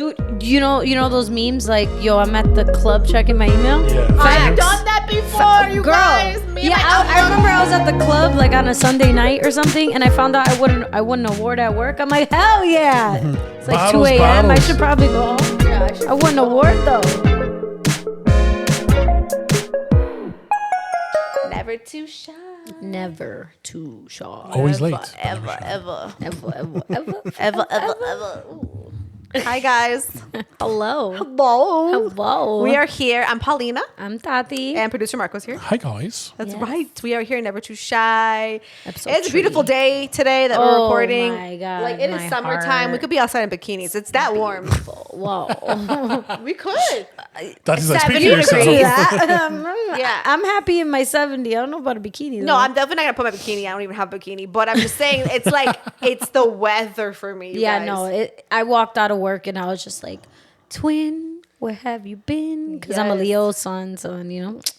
Dude, you know those memes like, yo, I'm at the club checking my email? Yeah. I've done that before, you Girl. guys. I remember I was at the club like on a Sunday night or something, and I found out I won an award at work. I'm like, hell yeah. It's like Bottles, 2 a.m. I bottles. should probably go home. Yeah, I won an award though. Never too shy. Never too shy. Always late. Ever. Ooh. Hi, guys. Hello. Hello. We are here. I'm Paulina. I'm Tati. And producer Marco's here. Hi, guys. That's Yes. right. We are here, Never Too Shy. Episode It's a beautiful 3. day today that we're recording. Oh my God. Like, it is my summertime. heart. We could be outside in bikinis. It's that warm. Whoa. We could. That's like 70 speaking for yourself. degrees. Yeah. I'm happy in my 70. I don't know about a bikini. No, though. I'm definitely not gonna put my bikini. I don't even have a bikini. But I'm just saying, it's like, it's the weather for me. You Yeah, guys. no. I walked out of work and I was just like, twin, where have you been? Because I'm a Yes. Leo sun, so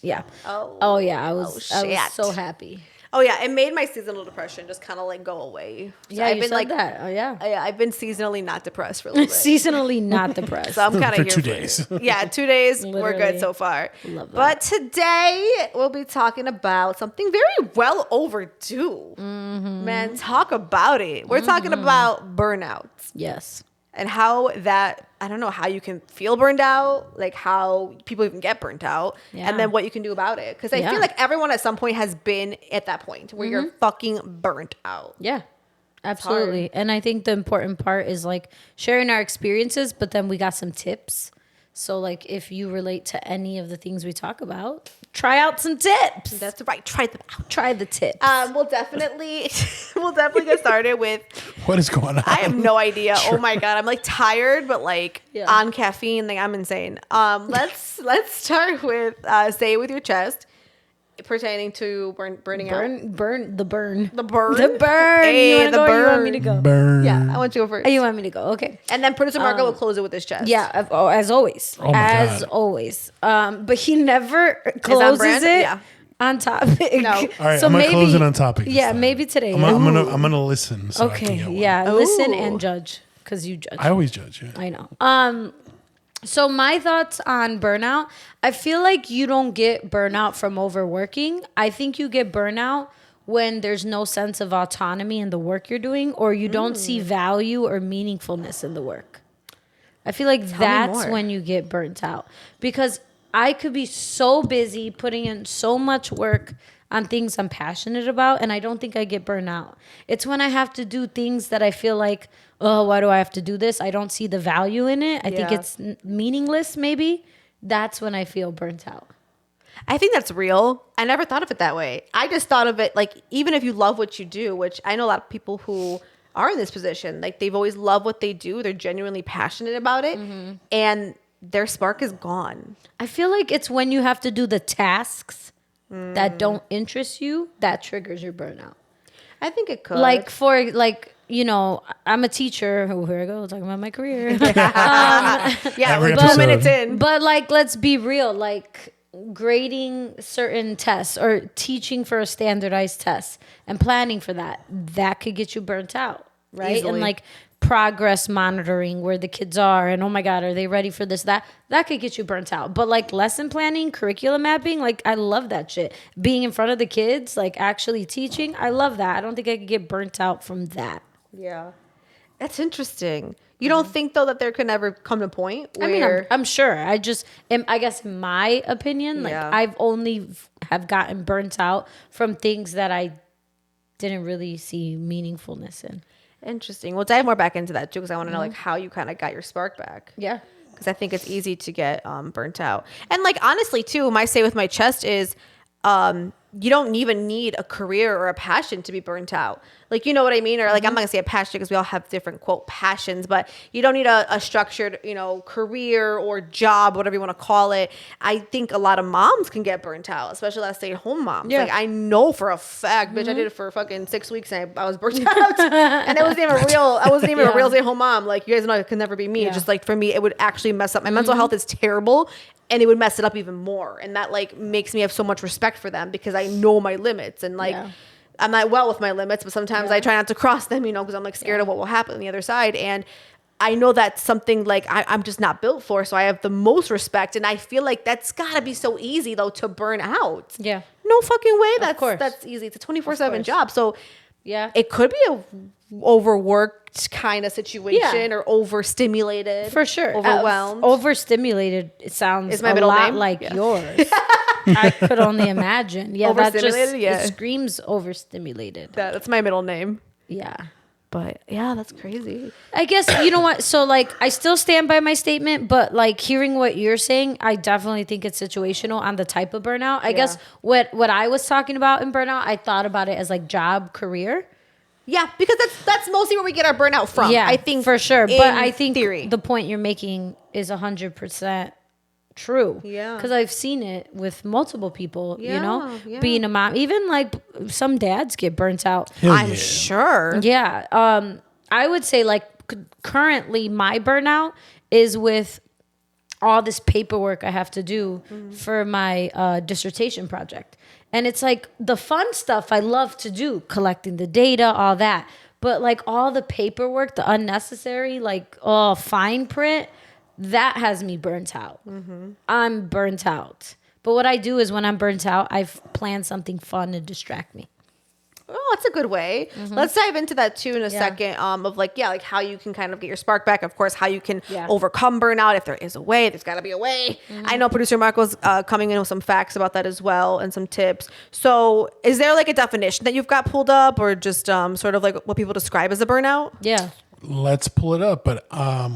yeah. Oh. Yeah. I was shit. so happy. Oh yeah, it made my seasonal depression just kind of like go away. So Yeah, I've you been said like that. Oh yeah. I've been seasonally not depressed for a little bit. Seasonally not depressed. So I'm kind For of here 2 for days. it. Yeah, 2 days. We're Literally. good so far. Love that. But today we'll be talking about something very well overdue. Mm-hmm. Man, talk about it. We're talking about burnout Yes. and how that, I don't know how you can feel burned out, like how people even get burnt out, Yeah. and then what you can do about it. Because I Yeah. feel like everyone at some point has been at that point where you're fucking burnt out. Yeah. Absolutely. And I think the important part is like sharing our experiences, but then we got some tips. So like if you relate to any of the things we talk about, try out some tips. That's right. Try them out. Try the tips. We'll definitely get started with. What is going on? I have no idea. Oh my god, I'm like tired, but like Yeah. on caffeine, like I'm insane. Let's start with say it with your chest, pertaining to burning out. burn. The burn. The burn. Hey, You wanna the go or you want burn. me to go? Burn. Yeah, I want you to go first. Oh, you want me to go? Okay. And then producer Marco will close it with his chest. Yeah, as always. Oh my as God. always. But he never closes brand? it Yeah. on topic. No. All right, I'm gonna close it on topic this Yeah, time. maybe today. I'm gonna listen. So I can Okay. get one. Yeah, listen Ooh. and judge because you judge. I always judge. Yeah. I know. So my thoughts on burnout, I feel like you don't get burnout from overworking. I think you get burnout when there's no sense of autonomy in the work you're doing, or you don't see value or meaningfulness in the work. I feel like that's more. when you get burnt out, because I could be so busy putting in so much work on things I'm passionate about, and I don't think I get burnt out. It's when I have to do things that I feel like, oh, why do I have to do this? I don't see the value in it. I think Yeah. it's meaningless, maybe. That's when I feel burnt out. I think that's real. I never thought of it that way. I just thought of it like, even if you love what you do, which I know a lot of people who are in this position, like they've always loved what they do. They're genuinely passionate about it. And their spark is gone. I feel like it's when you have to do the tasks that don't interest you that triggers your burnout. I think it could. Like I'm a teacher. Oh, here I go talking about my career. yeah, Every we're 2 episode. minutes in. But like, let's be real. Like grading certain tests or teaching for a standardized test and planning for that could get you burnt out, right? Easily. And like progress monitoring where the kids are and oh my god, are they ready for this? That could get you burnt out. But like lesson planning, curriculum mapping, like I love that shit. Being in front of the kids, like actually teaching, I love that. I don't think I could get burnt out from that. Yeah. That's interesting. You don't think though that there could never come a point where I mean, I'm sure. I guess in my opinion, like Yeah. I've only have gotten burnt out from things that I didn't really see meaningfulness in. interesting. We'll dive more back into that too, because I want to know like how you kind of got your spark back. Yeah. Because I think it's easy to get burnt out. And like honestly too, my say with my chest is you don't even need a career or a passion to be burnt out. Like, you know what I mean? Or like, I'm not gonna say a passion because we all have different quote passions, but you don't need a structured, career or job, whatever you want to call it. I think a lot of moms can get burnt out, especially as stay-at-home moms. Yeah. Like I know for a fact, bitch, I did it for fucking 6 weeks and I was burnt out. And it wasn't even real. I wasn't even a real stay-at-home mom. Like you guys know it could never be me. Yeah. Just like for me, it would actually mess up. My mental health is terrible. And it would mess it up even more. And that like makes me have so much respect for them because I know my limits. And like, I'm not well with my limits, but sometimes I try not to cross them, because I'm like scared of what will happen on the other side. And I know that's something like I'm just not built for. So I have the most respect. And I feel like that's got to be so easy, though, to burn out. Yeah. No fucking way course. that's easy. It's a 24/7 course. job. So Yeah. it could be a overworked kind of situation Yeah. or overstimulated. For sure. Overwhelmed. Overstimulated, it sounds Is my a middle lot name? like Yeah. yours. I could only imagine. Yeah, that just Overstimulated? Yeah. it screams overstimulated. That's my middle name. Yeah. But yeah, that's crazy. I guess you know what? So like I still stand by my statement, but like hearing what you're saying, I definitely think it's situational on the type of burnout. I guess what I was talking about in burnout, I thought about it as like job, career. Yeah, because that's mostly where we get our burnout from. Yeah, I think for sure. But I think theory. the point you're making is 100% true. Yeah. Because I've seen it with multiple people, you know, Yeah. being a mom. Even like some dads get burnt out. Hell I'm yeah. sure. Yeah. I would say like currently my burnout is with all this paperwork I have to do for my dissertation project. And it's like the fun stuff I love to do, collecting the data, all that. But like all the paperwork, the unnecessary, like fine print, that has me burnt out. I'm burnt out. But what I do is when I'm burnt out, I've planned something fun to distract me. Oh, that's a good way. Let's dive into that too in a second. Of like how you can kind of get your spark back. Of course, how you can overcome burnout. If there is a way, there's got to be a way. I know producer Marco's coming in with some facts about that as well and some tips. So, is there like a definition that you've got pulled up, or just sort of like what people describe as a burnout? Yeah. Let's pull it up, but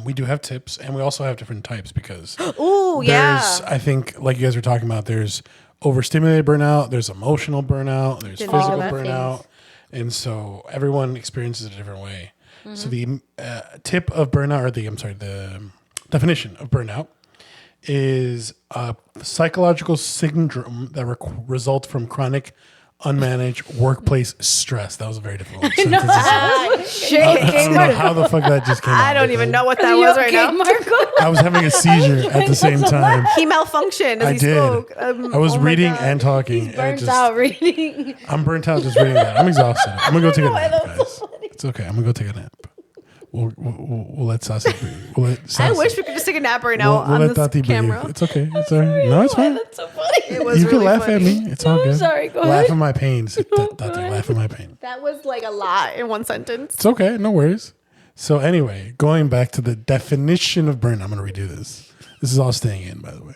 we do have tips, and we also have different types because Ooh, there's, I think, like you guys were talking about, there's overstimulated burnout, there's emotional burnout, there's Didn't know physical that. burnout, and so everyone experiences it a different way. So the tip of burnout, or the definition of burnout is a psychological syndrome that results from chronic unmanaged workplace stress. That was a very difficult sentence to say. Shit. I don't know how the fuck that just came out. I don't even know what that Are you was right okay, now. Marco? I was having a seizure at the same time. He malfunctioned as I he did. spoke. I was oh my reading God. and talking. And Burnt it just, out reading. I'm burnt out just reading that. I'm exhausted. I'm gonna go take a nap, guys. It's okay. I'm gonna go take a nap. We'll let Sassy breathe. We'll let I Sassy, wish we could just take a nap right now we'll on let this Tati camera. breathe. It's okay. It's all right. No, it's fine. That's so funny. It was You can really laugh funny. at me. It's all No, I'm good. sorry. Go Laugh ahead. at my pain. Tati, laugh at my pain. That was like a lot in one sentence. It's okay. No worries. So anyway, going back to the definition of burnout, I'm going to redo this. This is all staying in, by the way.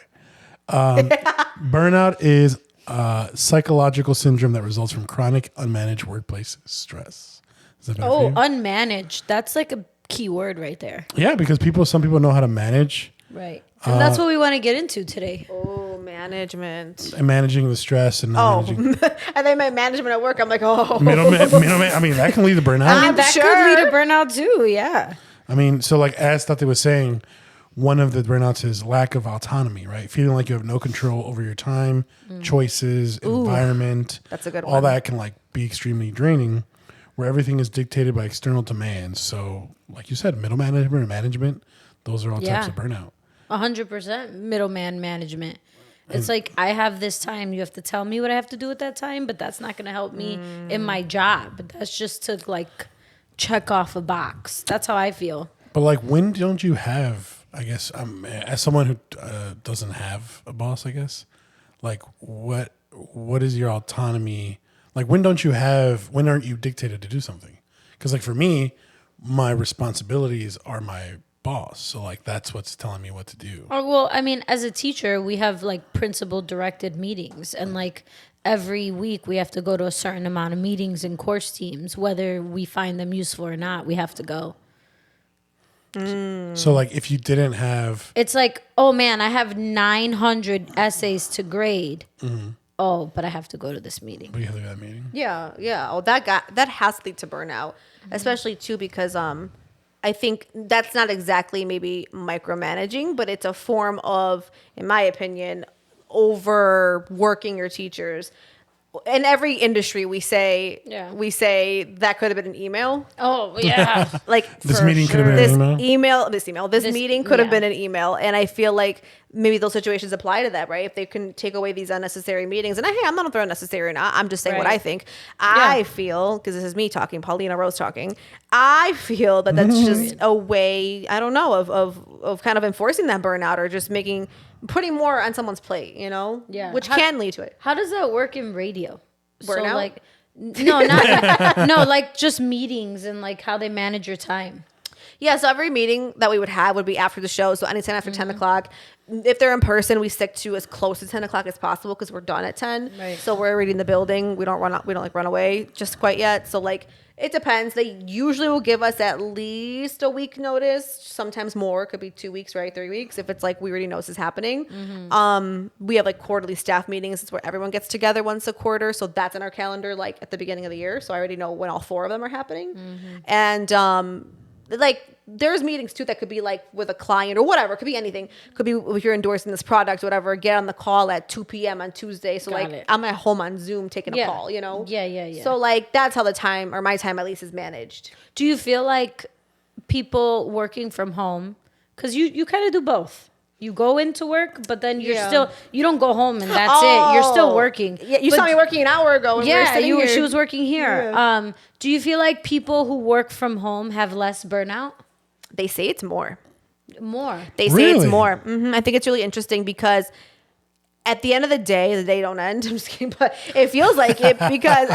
Burnout is a psychological syndrome that results from chronic unmanaged workplace stress. Is that better for Oh, you? unmanaged. That's like a key word right there. Yeah, because some people know how to manage Right. And that's what we want to get into today. Oh, management. and managing the stress and Oh, managing and then my management at work, I'm like, oh. middleman. I mean, that can lead to burnout. I'm That sure. could lead to burnout too. Yeah. I mean, so like as Tati was saying, one of the burnouts is lack of autonomy, right? Feeling like you have no control over your time, choices, environment. That's a good All one. that can like be extremely draining, where everything is dictated by external demands. So, like you said, middle management or management, those are all types of burnout. 100% middleman management. It's like I have this time. You have to tell me what I have to do with that time, but that's not going to help me in my job. That's just to like check off a box. That's how I feel. But like, when don't you have? I guess as someone who doesn't have a boss, I guess, like what is your autonomy? Like, when don't you have? When aren't you dictated to do something? Because like for me, my responsibilities are my boss, so like that's what's telling me what to do. Oh, well, I mean, as a teacher, we have like principal directed meetings, and like every week we have to go to a certain amount of meetings and course teams, whether we find them useful or not. We have to go. So like if you didn't have, It's like, oh man, I have 900 essays to grade. Oh, but I have to go to this meeting. but you have to go to that meeting. Yeah. Oh, that has to lead to burnout, especially too because I think that's not exactly maybe micromanaging, but it's a form of, in my opinion, overworking your teachers. in every industry we say Yeah. that could have been an email. Oh yeah. Like This For meeting could have been this an email. this meeting could have yeah. been an email, and I feel like maybe those situations apply to that, right? If they can take away these unnecessary meetings, and I'm not throwing unnecessary or not, I'm just saying what Right. I think. I feel, because this is me talking, Paulina Rose talking, I feel that that's just a way, I don't know, of kind of enforcing that burnout, or just putting more on someone's plate, Yeah. which How- can lead to it. How does that work in radio? So Burnout? like, no, not no, like just meetings and like how they manage your time. Yeah, so every meeting that we would have would be after the show. So anytime after Mm-hmm. 10 o'clock. If they're in person, we stick to as close to 10 o'clock as possible because we're done at 10. Right. So we're already in the building. We don't like run away just quite yet. So like it depends. They usually will give us at least a week notice, sometimes more. It could be 2 weeks, right? 3 weeks. If it's like we already know this is happening. We have like quarterly staff meetings. It's where everyone gets together once a quarter. So that's in our calendar like at the beginning of the year. So I already know when all 4 of them are happening. And like there's meetings too that could be like with a client or whatever. It could be anything. Could be if you're endorsing this product, whatever. Get on the call at 2 p.m. on Tuesday. So Got like it. I'm at home on Zoom taking Yeah. a call, Yeah. So like that's how the time, or my time at least, is managed. Do you feel like people working from home, because you kind of do both? You go into work, but then Yeah. you don't go home and that's it. You're still Oh. working. Yeah, you But- saw me working an hour ago. When we were Yeah, sitting here. she was working here. Do you feel like people who work from home have less burnout? They say it's more. More. They say it's Really? more. I think it's really interesting because at the end of the day don't end. I'm just kidding, but it feels like it because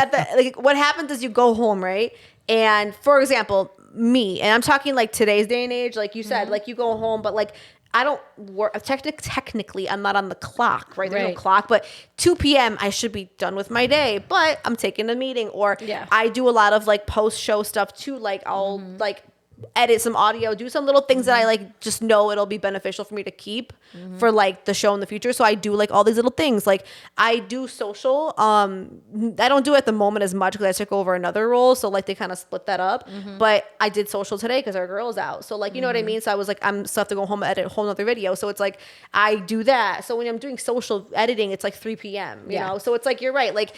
what happens is you go home, right? And for example, me, and I'm talking like today's day and age, like you said, like you go home, but like I don't work. Technically, I'm not on the clock, right? There's no Right. clock, but 2 p.m. I should be done with my day, but I'm taking a meeting, or Yeah. I do a lot of like post show stuff too. Like I'll like edit some audio, do some little things that I like just know it'll be beneficial for me to keep for like the show in the future. So I do like all these little things. Like I do social. I don't do it at the moment as much because I took over another role. So like they kind of split that up. But I did social today because our girl's out. So like, you know what I mean? So I was like, I'm still have to go home and edit a whole nother video. So it's like I do that. So when I'm doing social editing, it's like 3 p.m. You Yeah. know? So it's like you're right. Like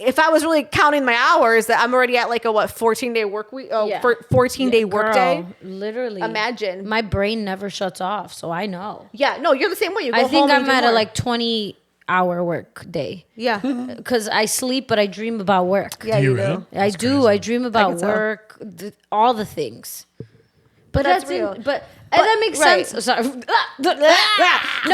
if I was really counting my hours, that I'm already at like a 14-day work week, 14-day work day. Literally. Imagine. My brain never shuts off, so I know. Yeah, no, you're the same way. You go I home think and I'm you do at a more. like 20-hour work day. Yeah. Because I sleep, but I dream about work. Yeah, Do you you really? do. I do. I dream about can tell. work, all the things. But That's that's real. but that makes right. sense. Sorry. No,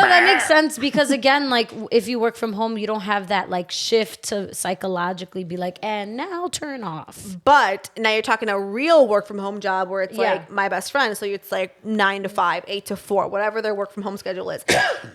that makes sense because again, like if you work from home, you don't have that like shift to psychologically be like, and now turn off. But now you're talking a real work from home job where it's Yeah. like my best friend. So it's like 9 to 5, 8 to 4, whatever their work from home schedule is.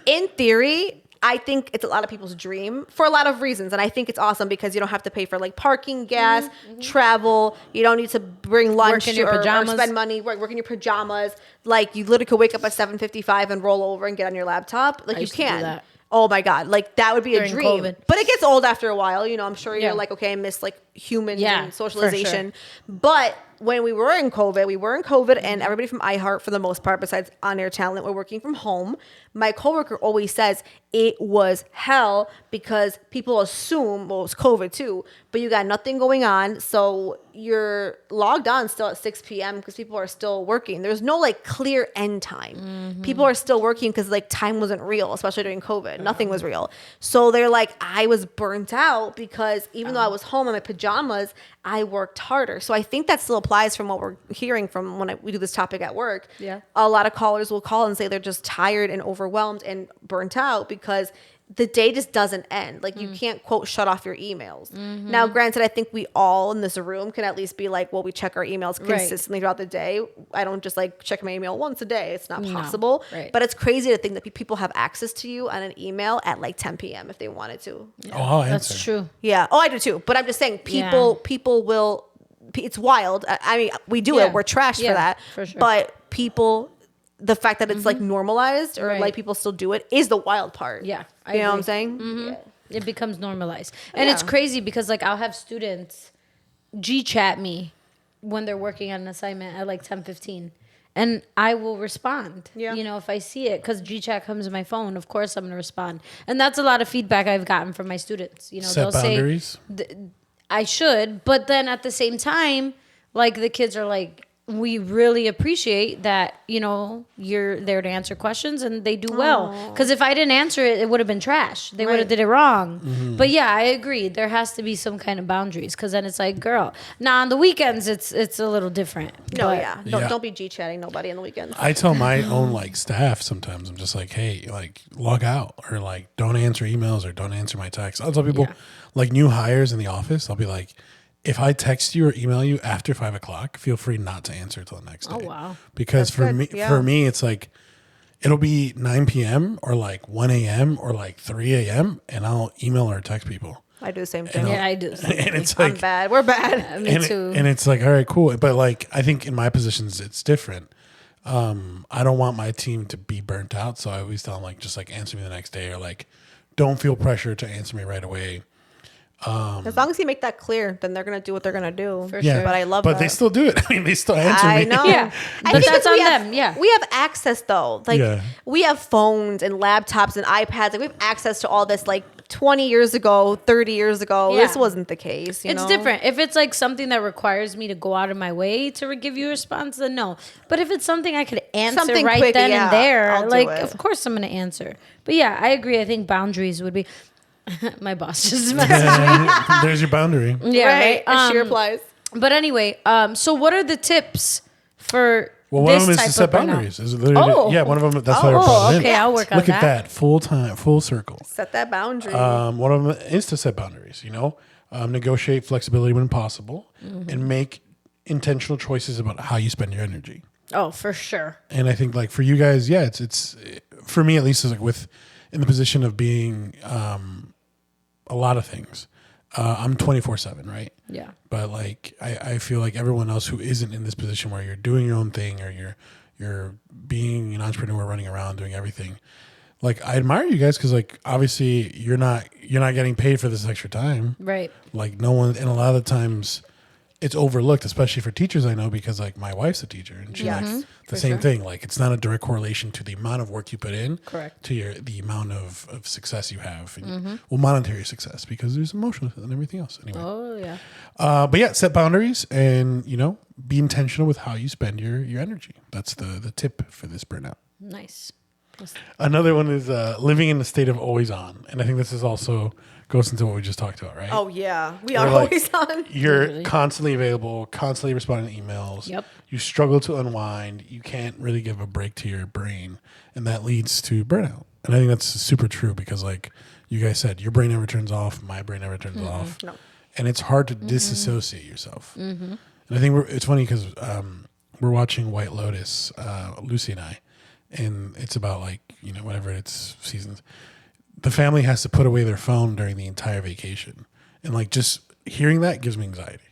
In theory, I think it's a lot of people's dream for a lot of reasons. And I think it's awesome because you don't have to pay for like parking, gas, travel. You don't need to bring lunch in your or pajamas. spend money, work in your pajamas. Like you literally could wake up at 7:55 and roll over and get on your laptop. Like I you used to do can. that. Oh my God. Like that would be During a dream. COVID. But it gets old after a while. You know, I'm sure Yeah. you're like, okay, I miss like humans Yeah, and for socialization. But when we were in COVID, and everybody from iHeart, for the most part, besides on-air talent, were working from home. My coworker always says it was hell because people assume, well, it was COVID too, but you got nothing going on. So you're logged on still at 6 p.m. because people are still working. There's no like clear end time. People are still working because like time wasn't real, especially during COVID. Nothing was real. So they're like, I was burnt out because even though I was home in my pajamas, I worked harder. So I think that still applies from what we're hearing from when we do this topic at work. Yeah. A lot of callers will call and say they're just tired and overwhelmed and burnt out because the day just doesn't end. Like you can't quote shut off your emails. Now, granted, I think we all in this room can at least be like, well, we check our emails Right. consistently throughout the day. I don't just like check my email once a day. It's not No. possible. Right. But it's crazy to think that people have access to you on an email at like 10 p.m. if they wanted to. Oh, I'll That's answer. true. Yeah. Oh, I do too. But I'm just saying, people will. It's wild. I mean, we do Yeah. it. We're trashed Yeah, for that. for sure. But people, the fact that it's like normalized or Right. like people still do it is the wild part. Yeah, I you know what I'm agree. saying? Yeah. It becomes normalized. And it's Yeah. crazy because like I'll have students G chat me when they're working on an assignment at like 10:15. and I will respond. Yeah. You know, if I see it, because GChat comes to my phone, of course I'm going to respond. And that's a lot of feedback I've gotten from my students. You know, Set they'll boundaries. say, I should, but then at the same time, like the kids are like, we really appreciate that, you know, you're there to answer questions, and they do well. Because if I didn't answer it, it would have been trash. They would have did it wrong. Mm-hmm. But yeah, I agree. There has to be some kind of boundaries, because then it's like, girl. Now on the weekends, it's a little different. No, But- yeah. Don't be G-chatting nobody on the weekends. I tell my own like staff sometimes, I'm just like, hey, like log out, or like don't answer emails, or don't answer my texts. I'll tell people like new hires in the office, I'll be like, if I text you or email you after 5 o'clock, feel free not to answer till the next day. Oh, wow. Because That's good. for me, it's like it'll be 9 p.m. or like 1 a.m. or like 3 a.m. and I'll email or text people. I do the same thing. Yeah, I do. And it's I'm like, bad. We're bad. Me and, too. and it's like, all right, cool. But like, I think in my positions, it's different. I don't want my team to be burnt out. So I always tell them like, just like answer me the next day, or like, don't feel pressure to answer me right away. As long as you make that clear, then they're gonna do what they're gonna do. For Yeah. sure. But I love But that. they still do it. I mean, they still answer me. I know. Yeah. I But think that's we on have- them, yeah. We have access though. Like Yeah. we have phones and laptops and iPads. Like we have access to all this like 20 years ago, 30 years ago. Yeah. This wasn't the case. It's different. If it's like something that requires me to go out of my way to give you a response, then no. But if it's something I could answer Something right quick, then yeah, and there, I'll do like, it. of course I'm going to answer. But yeah, I agree. I think boundaries would be. My boss just messaged me. There's your boundary. Yeah, right. And she replies. But anyway, so what are the tips for Well, one this of them is type to set burnout? boundaries. Is literally, Oh. yeah, one of them. That's why I brought Oh, it in. okay. I'll work on Look at that, full time, full circle. Set that boundary. One of them is to set boundaries. You know, negotiate flexibility when possible, and make intentional choices about how you spend your energy. Oh, for sure. And I think like for you guys, yeah, it's for me at least, is like with in the position of being a lot of things. I'm 24/7, right? Yeah. But like I feel like everyone else who isn't in this position where you're doing your own thing, or you're being an entrepreneur, running around doing everything. Like I admire you guys, because like obviously you're not getting paid for this extra time. Right. Like no one, and a lot of the times it's overlooked, especially for teachers I know, because like my wife's a teacher, and she's Yes. like the For same sure. thing. Like it's not a direct correlation to the amount of work you put in, Correct. to the amount of success you have, and well, monetary success, because there's emotional and everything else. Anyway, Oh, yeah. but yeah, set boundaries, and be intentional with how you spend your energy. That's the tip for this burnout. Nice. Another one is living in the state of always on, and I think this is also goes into what we just talked about, right? Oh yeah, we Or are like- always on. You're Literally. constantly available, constantly responding to emails. Yep. You struggle to unwind. You can't really give a break to your brain, and that leads to burnout. And I think that's super true, because, like you guys said, your brain never turns off. My brain never turns off. No. And it's hard to disassociate yourself. And I think it's funny because we're watching White Lotus, Lucy and I, and it's about like whatever it's seasons. The family has to put away their phone during the entire vacation, and like just hearing that gives me anxiety.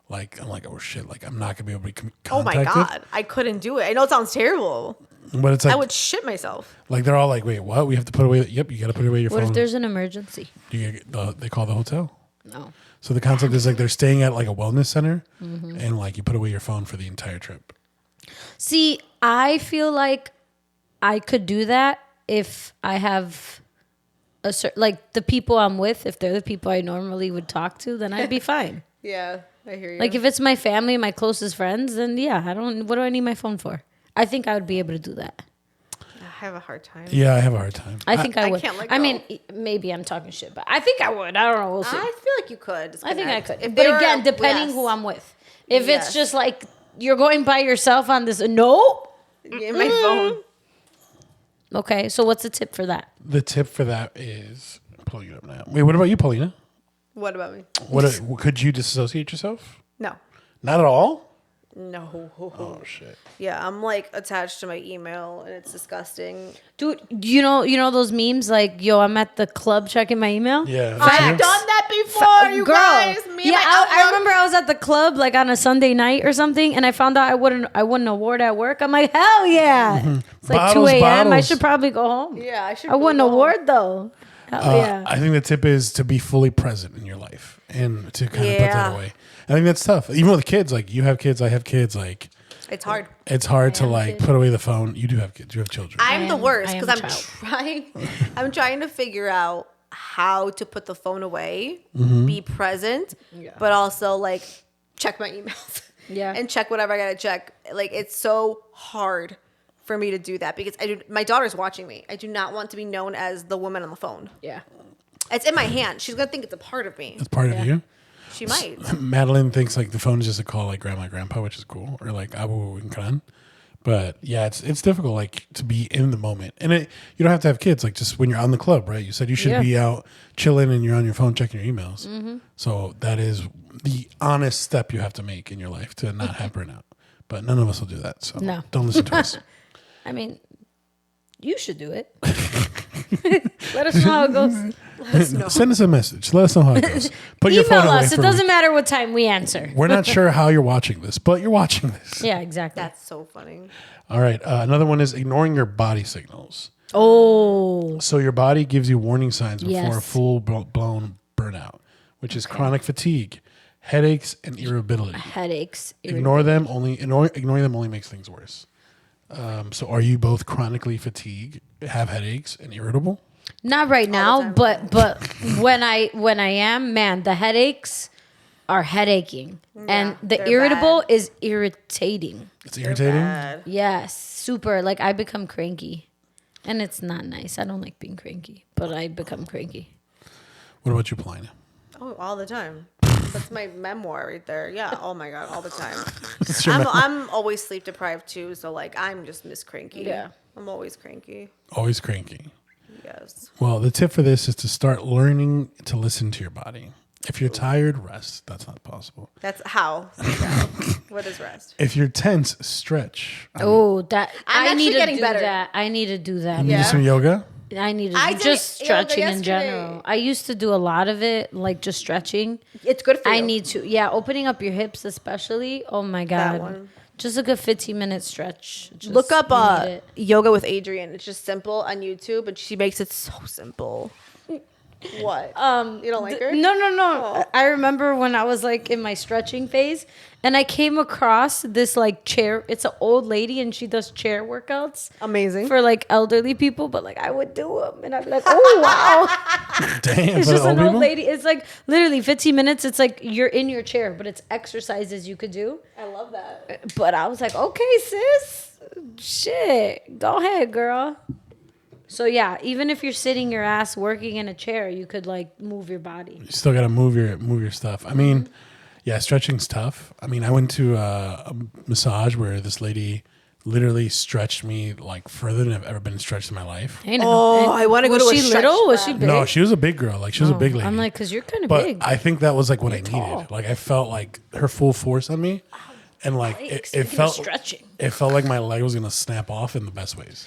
Like I'm like, oh shit, like I'm not gonna be able to be Oh my contacted. god, I couldn't do it. I know it sounds terrible. But it's like, I would shit myself. like they're all like, wait, what? We have to put away. Yep, you got to put away your What phone. if there's an emergency? They call the hotel. No. So the concept is like they're staying at like a wellness center, and like you put away your phone for the entire trip. See, I feel like I could do that if I have like the people I'm with, if they're the people I normally would talk to, then I'd be fine. Yeah, I hear you. Like if it's my family, my closest friends, then yeah, what do I need my phone for? I think I would be able to do that. I have a hard time. Yeah, I have a hard time. I think I I would. can't let I go. mean, maybe I'm talking shit, but I think I would. I don't know. We'll see. I feel like you could. I think I could. If But they were- again, depending yes. who I'm with. If Yes. it's just like you're going by yourself on this, no. in my phone. Okay, so what's the tip for that? The tip for that is I'm pulling it up now. Wait, what about you, Paulina? What about me? What could you disassociate yourself? No. Not at all. No. Oh shit. Yeah, I'm like attached to my email and it's disgusting. Dude, you know those memes like, yo, I'm at the club checking my email? Yeah. I've done that before, you guys. Me and Yeah, my I Outlook. remember I was at the club like on a Sunday night or something, and I found out I wouldn't award at work. I'm like, hell yeah. It's like Bottles, 2 a.m. I bottles. should probably go home. Yeah, I should. I wouldn't go home. award though. Hell yeah. I think the tip is to be fully present in your life and to kind of put that Yeah. away. I think that's tough. Even with kids, like you have kids, I have kids. Like It's hard. It's hard to am a like kid. put away the phone. You do have kids. You have children. I'm the am- worst I am because a I'm child. I'm trying to figure out how to put the phone away, Mm-hmm. be present, Yeah. but also like check my emails. Yeah. And check whatever I gotta check. Like it's so hard for me to do that because my daughter's watching me. I do not want to be known as the woman on the phone. Yeah. It's in my hand. She's gonna think it's a part of me. It's part Yeah. of you. She might. Madeline thinks like the phone is just a call like grandma, grandpa, which is cool, or like abu and kran. But yeah, it's difficult like to be in the moment, and you don't have to have kids. Like just when you're on the club, right? You said you should Yeah. be out chilling and you're on your phone checking your emails. So that is the honest step you have to make in your life to not have burnout. But none of us will do that. So No. don't listen to us. I mean, you should do it. Let us know how it goes. Send us a message. Let us know how it goes. Put your Email phone away us. It for doesn't matter what time we answer. We're not sure how you're watching this, but you're watching this. Yeah, exactly. That's so funny. All right. Another one is ignoring your body signals. Oh, So your body gives you warning signs before a Yes. full blown burnout, which is chronic fatigue, headaches, and irritability. headaches. Ignoring them only makes things worse. So are you both chronically fatigued, have headaches, and irritable? Not right now, time. but when I am, man, the headaches are headaking, and the they're irritable bad. is irritating. It's irritating. Bad. Yes, super. Like I become cranky, and it's not nice. I don't like being cranky, but I become cranky. What about you, Paulina? Oh, all the time. That's my memoir right there. Yeah. Oh my god, all the time. It's your I'm always sleep deprived too, so like I'm just Miss Cranky. Yeah. I'm always cranky. always cranky. Yes. Well, the tip for this is to start learning to listen to your body. If you're tired, rest. That's not possible. That's how. What is rest? If you're tense, stretch. Oh, that I'm I need actually to getting do better. that. I need to do that. You Yeah. do some yoga. I need to I do did just yoga stretching in yesterday. general. I used to do a lot of it, like just stretching. It's good for you. I need to, yeah, opening up your hips especially. Oh my god, one. just a good 15-minute stretch. Just, Look up you need it. yoga with Adrienne. It's just simple on YouTube, and she makes it so simple. What? You don't like her? No. Oh. I remember when I was like in my stretching phase, and I came across this like chair. It's an old lady, and she does chair workouts Amazing. for like elderly people. But like I would do them, and I'd be like, oh wow. Damn, It's for the just an old people? lady. It's like literally 15 minutes. It's like you're in your chair, but it's exercises you could do. I love that. But I was like, okay, sis, shit, go ahead, girl. So yeah, even if you're sitting your ass working in a chair, you could like move your body. You still got to move your stuff. I mean, yeah, stretching's tough. I mean, I went to a massage where this lady literally stretched me like further than I've ever been stretched in my life. Hey, now. Oh, And I wanna go was to a she stretch little? Was class. she big? No, she was a big girl. Like she was a big lady. I'm like, cause you're kind of but big. I think that was like what I tall. needed. Like I felt like her full force on me, and like Like, it speaking of felt stretching. it felt like my leg was gonna snap off in the best ways.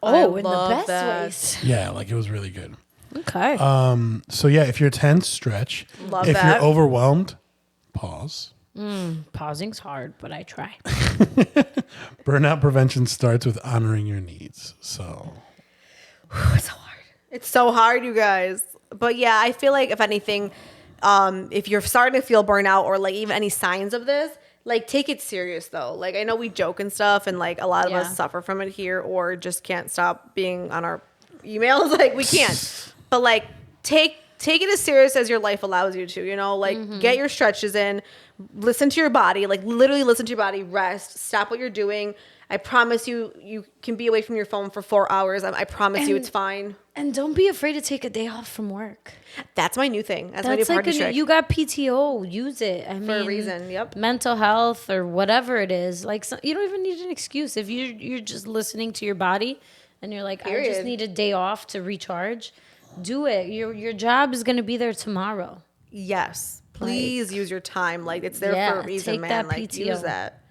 Oh, in the love best that. ways. Yeah, like it was really good. Okay. So yeah, if you're tense, stretch. Love if that. you're overwhelmed, pause. Pausing's hard, but I try. Burnout prevention starts with honoring your needs. So It's so hard. It's so hard, you guys. But yeah, I feel like if anything, if you're starting to feel burnout or like even any signs of this, like take it serious though. Like I know we joke and stuff, and like a lot of Yeah. us suffer from it here, or just can't stop being on our emails. Like we can't. But like take it as serious as your life allows you to. You know, like get your stretches in, listen to your body. Like literally listen to your body. Rest. Stop what you're doing. I promise you can be away from your phone for 4 hours. I promise you it's fine. And don't be afraid to take a day off from work. That's my new thing. That's my new That's like party trick. you got PTO, use it. I mean, For a reason, yep. Mental health or whatever it is, like you don't even need an excuse if you're just listening to your body and you're like, I just Period. need a day off to recharge. Do it. Your job is gonna be there tomorrow. Yes. Please use your time. Like it's there Yeah, for a reason, take man. that Like PTO. use that.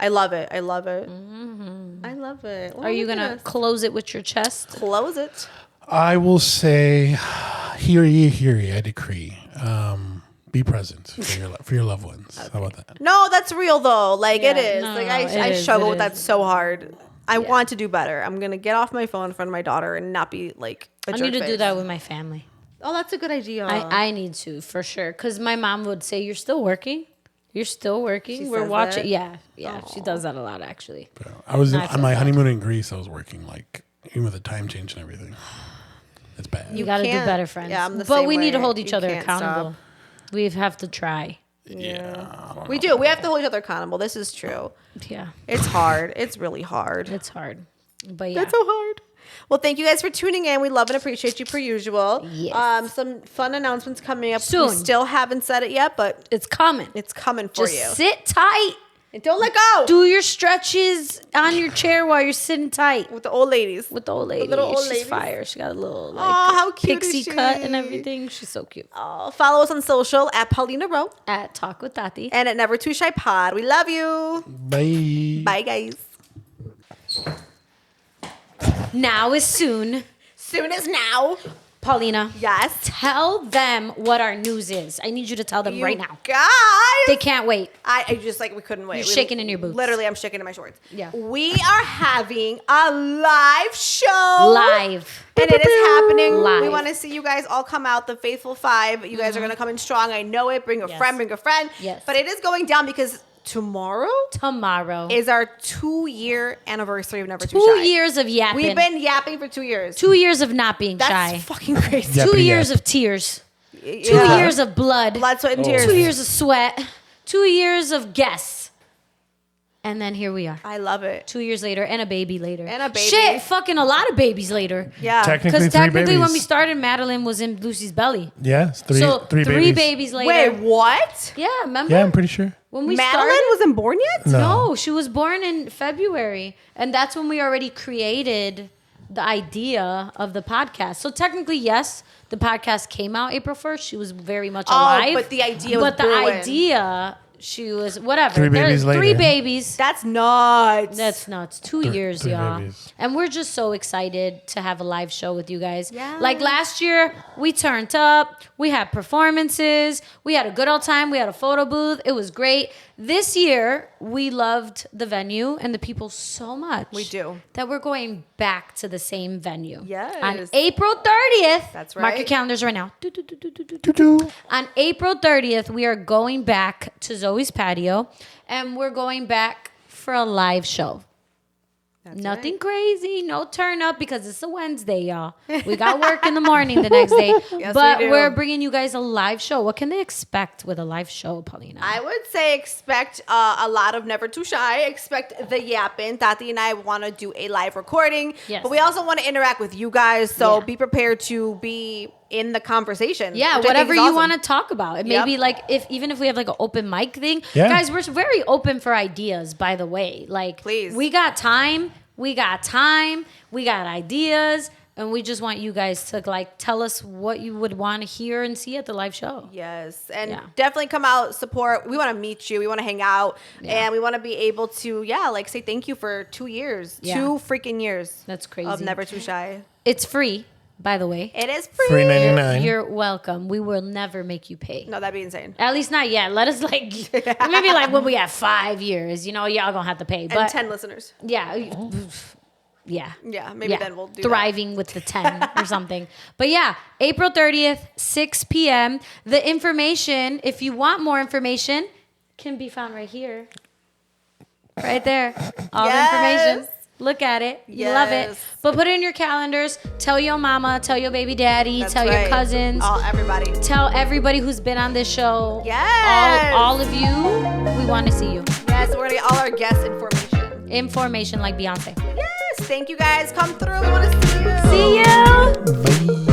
I love it. I love it. I love it. Oh, Are you look at gonna us. close it with your chest? close it? I will say, hear ye, I decree. Be present for your loved ones. How about that? No, that's real though. Like it Yeah, is. no, like no, I it is, struggle it with that is. so hard. I want to do better. I'm gonna get off my phone in front of my daughter and not be like a I jerk need to do face. that with my family. Oh, that's a good idea. I need to for sure because my mom would say, "You're still working." You're still working? She We're says watching. that? Yeah. Yeah. She does that a lot, actually. I was I on feel my bad. honeymoon in Greece. I was working like even with the time change and everything. It's bad. You got to do can't- better, friends. yeah, I'm the but same we need to way. hold each You other can't accountable. We have to try. We do. We have to hold each other accountable. This is true. Yeah. It's hard. It's really hard. It's hard. But yeah. It's so hard. Well, thank you guys for tuning in. We love and appreciate you per usual. Yes. Some fun announcements coming up Soon. We still haven't said it yet, but It's coming. it's coming for Just you. sit tight. And don't let go. Do your stretches on your chair while you're sitting tight. With the old ladies. With the old lady. little old She's ladies. fire. She got a little like Aw, how cute pixie is she? cut and everything. She's so cute. Follow us on social at Paulina Rowe At Talk with Tati. and at Never Too Shy Pod. We love you. Bye. Bye, guys. Now is soon. Soon as now. Paulina, Yes. tell them what our news is. I need you to tell them You right now. Guys. They can't wait. I just like we couldn't wait. You're We- shaking in your boots. Literally, I'm shaking in my shorts. Yeah. We are having a live show. Live. And it is happening. Live. We want to see you guys all come out, the faithful five. You guys are going to come in strong. I know it. Bring a Yes. friend, bring a friend. Yes. But it is going down because tomorrow Tomorrow. is our 2-year anniversary of Never Too 2 Shy. years of yapping. We've been yapping for 2 years. 2 years of not being That's shy. fucking crazy. Yeah. 2 Yappity years yap. of tears. 2 Yeah. years of blood. Blood, sweat, and tears. 2 years of sweat. 2 years of guests. And then here we are. I love it. 2 years later and a baby later. And a baby. Shit, fucking a lot of babies later. Yeah. Technically, Because three technically when babies. we started, Madeline was in Lucy's belly. Yeah, it's three. So three babies later. Wait, what? Yeah, remember? Yeah, I'm pretty sure. When we Madeline started? wasn't born yet? No, she was born in February. And that's when we already created the idea of the podcast. So technically, yes, the podcast came out April 1st. She was very much alive. but the idea was But the brewing. idea, she was, whatever. 3 babies Three later. babies. That's nuts. That's nuts. 2 years, three y'all. babies. And we're just so excited to have a live show with you guys. Yeah. Like last year, we turned up. We had performances. We had a good old time. We had a photo booth. It was great. This year, we loved the venue and the people so much. We do. That we're going back to the same venue. Yes. On April 30th. That's Mark your right. calendars right now. Doo-doo. On April 30th, we are going back to Zoe's patio and we're going back for a live show. Nothing crazy, no turn up because it's a Wednesday, y'all. We got work in the morning the next day. Yes, but we do. we're bringing you guys a live show. What can they expect with a live show, Paulina? I would say expect a lot of Never Too Shy. Expect the yapping. Tati and I want to do a live recording. Yes. But we also want to interact with you guys. So Yeah. be prepared to be in the conversation. Yeah, which I think whatever is you awesome. want to talk about. It may Yep. be like even if we have like an open mic thing. Yeah. Guys, we're very open for ideas, by the way. Like Please. we got time, we got ideas, and we just want you guys to like tell us what you would want to hear and see at the live show. Yes, and Yeah. definitely come out, support. We want to meet you. We want to hang out, Yeah. and we want to be able to, like say thank you for 2 years, Yeah. 2 freaking years. That's crazy. Of Never Too Shy. It's free, by the way. It is free. $3.99. You're welcome. We will never make you pay. No, that'd be insane. At least not yet. Let us like maybe like when we have 5 years, y'all gonna have to pay. And But 10 listeners. yeah. Yeah. Yeah, maybe then we'll do that. Thriving with the 10 or something. But yeah, April 30th, 6 p.m. The information, if you want more information, can be found right here. Right there. All the Yes. information. Look at it. You love it. Yes. But put it in your calendars. Tell your mama, tell your baby daddy, That's tell your right. cousins. Everybody. Tell everybody who's been on this show. Yes. All of you. We want to see you. Yes, we're gonna get all our guest information. Information like Beyonce. Yes, thank you guys. Come through. We want to see you. See you. Bye.